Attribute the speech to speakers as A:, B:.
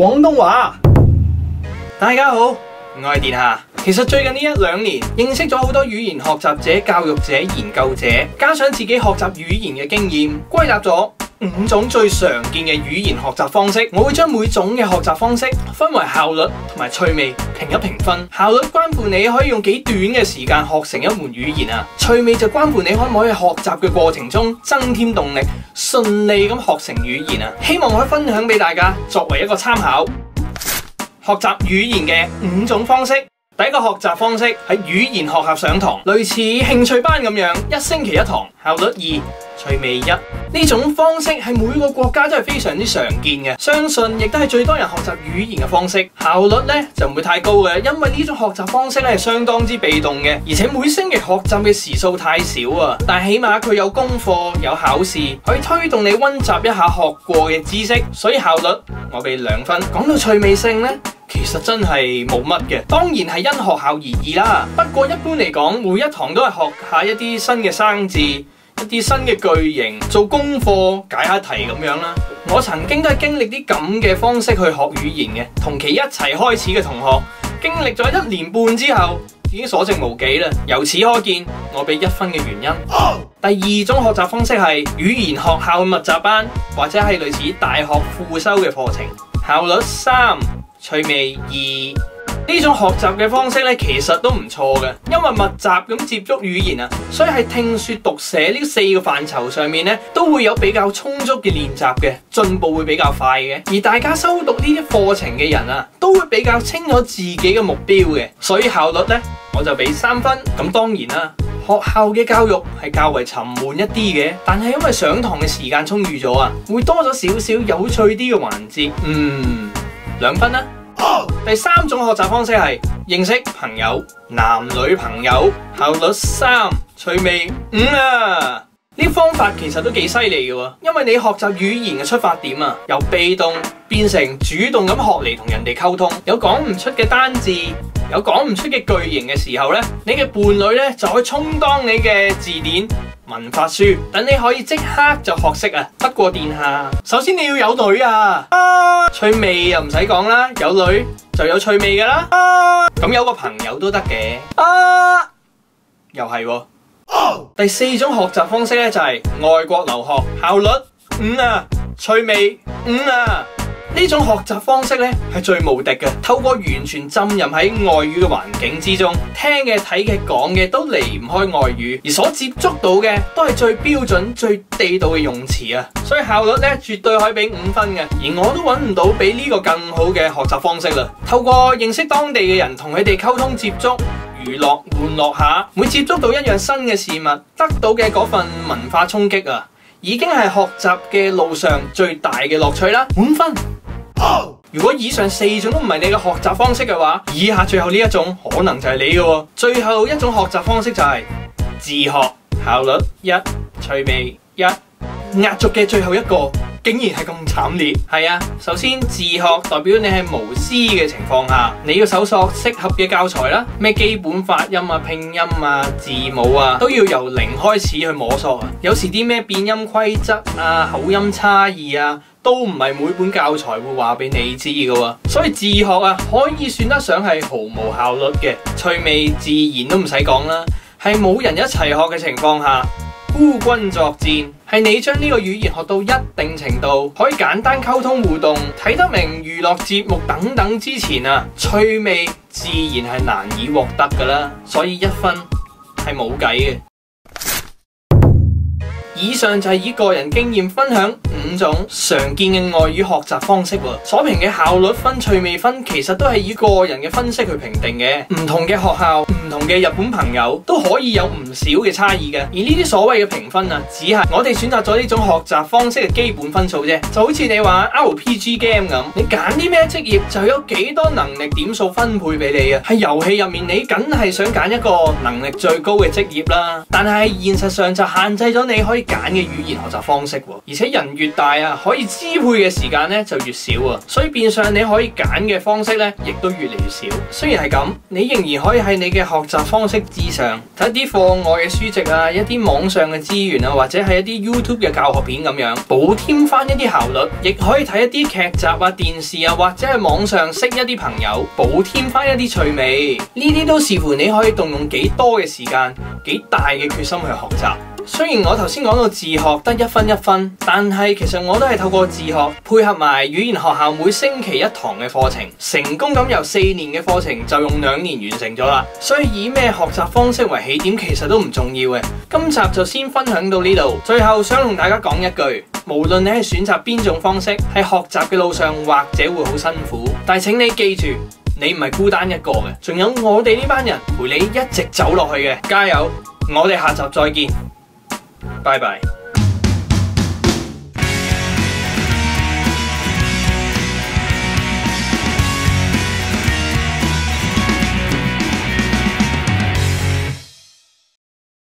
A: 廣東話。大家好，我係殿下。其實最近呢1-2年，認識咗好多語言學習者、教育者、研究者，加上自己學習語言嘅經驗，歸納咗5種最常見嘅語言學習方式。我會將每種嘅學習方式分為效率同埋趣味，評一評分。效率關乎你可以用幾短嘅時間學成一門語言啊，趣味就關乎你可唔可以學習嘅過程中增添動力，順利咁學成語言啊。希望可以分享俾大家作為一個參考。學習語言嘅5種方式。第一個學習方式係語言學校上堂，類似興趣班咁樣，1星期1堂，效率2，趣味1。呢種方式係每個國家都係非常之常見嘅，相信亦都係最多人學習語言嘅方式。效率咧就唔會太高嘅，因為呢種學習方式咧係相當之被動嘅，而且每星期學習嘅時數太少啊。但係起碼佢有功課、有考試，可以推動你溫習一下學過嘅知識，所以效率我俾2分。講到趣味性咧，其實真係冇乜嘅，當然係因學校而異啦。不過一般嚟講，每一堂都係學下一啲新嘅生字，一啲新嘅句型，做功課，解下題咁樣啦。我曾經都係經歷啲咁嘅方式去學語言嘅，同期一齊開始嘅同學，經歷咗1年半之後，已經所剩無幾啦。由此可見，我俾1分嘅原因。第2種學習方式係語言學校密集班，或者係類似大學副修嘅課程，效率3。趣味2。呢種學習嘅方式咧，其實都唔錯嘅，因為密集咁接觸語言啊，所以喺聽說讀寫呢4個範疇上面咧，都會有比較充足嘅練習嘅，進步會比較快嘅。而大家修讀呢啲課程嘅人啊，都會比較清楚自己嘅目標嘅，所以效率咧我就俾3分。咁當然啦，學校嘅教育係較為沉悶一啲嘅，但係因為上堂嘅時間充裕咗啊，會多咗少少有趣啲嘅環節。2分啦。第3種學習方式係認識朋友，男女朋友，效率3，趣味5啊！呢方法其實都幾犀利嘅，因為你學習語言嘅出發點啊，由被動變成主動咁學嚟同人哋溝通，有講唔出嘅單字，有講唔出嘅句型嘅時候咧，你嘅伴侶咧就可以充當你嘅字典、文法書，等你可以即刻就學識啊！不過殿下，首先你要有女啊！趣味又唔使講啦，有女就有趣味噶啦。咁有個朋友都得嘅。又係喎。第4種學習方式咧就係外國留學，效率5啊，趣味5啊。呢種學習方式咧係最無敵嘅，透過完全浸入喺外語嘅環境之中，聽嘅、睇嘅、講嘅都離唔開外語，而所接觸到嘅都係最標準、最地道嘅用詞啊，所以效率咧絕對可以俾5分嘅。而我都揾唔到比呢個更好嘅學習方式啦。透過認識當地嘅人，同佢哋溝通接觸、娛樂玩樂下，每接觸到一樣新嘅事物，得到嘅嗰份文化衝擊啊，已經係學習嘅路上最大嘅樂趣啦。5分。如果以上4種都唔係你嘅學習方式嘅話，以下最後呢一種可能就係你嘅喎。最後一種學習方式就係自學，效率1，趣味1，壓軸嘅最後一個竟然係咁慘烈。係啊，首先自學代表你係無師嘅情況下，你要搜索適合嘅教材啦，咩基本發音啊、拼音啊、字母啊，都要由0開始去摸索啊。有時啲咩變音規則啊、口音差異啊，都唔係每本教材會話俾你知嘅喎，所以自學啊可以算得上係毫無效率嘅。趣味自然都唔使講啦，係冇人一齊學嘅情況下，孤軍作戰，係你將呢個語言學到一定程度，可以簡單溝通互動，睇得明娛樂節目等等之前啊，趣味自然係難以獲得噶啦，所以1分係冇計嘅。以上就係以個人經驗分享5種常見嘅外語學習方式喎。所評嘅效率分、趣味分，其實都係以個人嘅分析去評定嘅。唔同嘅學校、唔同嘅日本朋友都可以有唔少嘅差異嘅。而呢啲所謂嘅評分啊，只係我哋選擇咗呢種學習方式嘅基本分數啫。就好似你玩 RPG game 咁，你揀啲咩職業就有幾多能力點數分配俾你啊。喺遊戲入面，你梗係想揀一個能力最高嘅職業啦。但係現實上就限制咗你可以揀嘅語言學習方式喎，而且人越大啊，可以支配嘅時間咧就越少啊，所以變相你可以揀嘅方式咧，亦都越嚟越少。雖然係咁，你仍然可以喺你嘅學習方式之上睇一啲課外嘅書籍啊，一啲網上嘅資源啊，或者係一啲 YouTube 嘅教學片咁樣，補添翻一啲效率。亦可以睇一啲劇集啊、電視啊，或者係網上識一啲朋友，補添翻一啲趣味。呢啲都視乎你可以動用幾多嘅時間，幾大嘅決心去學習。雖然我頭先講到自學得1分1分，但係其實我都係透過自學配合埋語言學校每星期1堂嘅課程，成功咁由4年嘅課程就用2年完成咗啦。所以以咩學習方式為起點其實都唔重要嘅。今集就先分享到呢度。最後想同大家講一句，無論你係選擇邊種方式，喺學習嘅路上或者會好辛苦，但係請你記住，你唔係孤單一個嘅，仲有我哋呢班人陪你一直走落去嘅。加油！我哋下集再見。拜拜。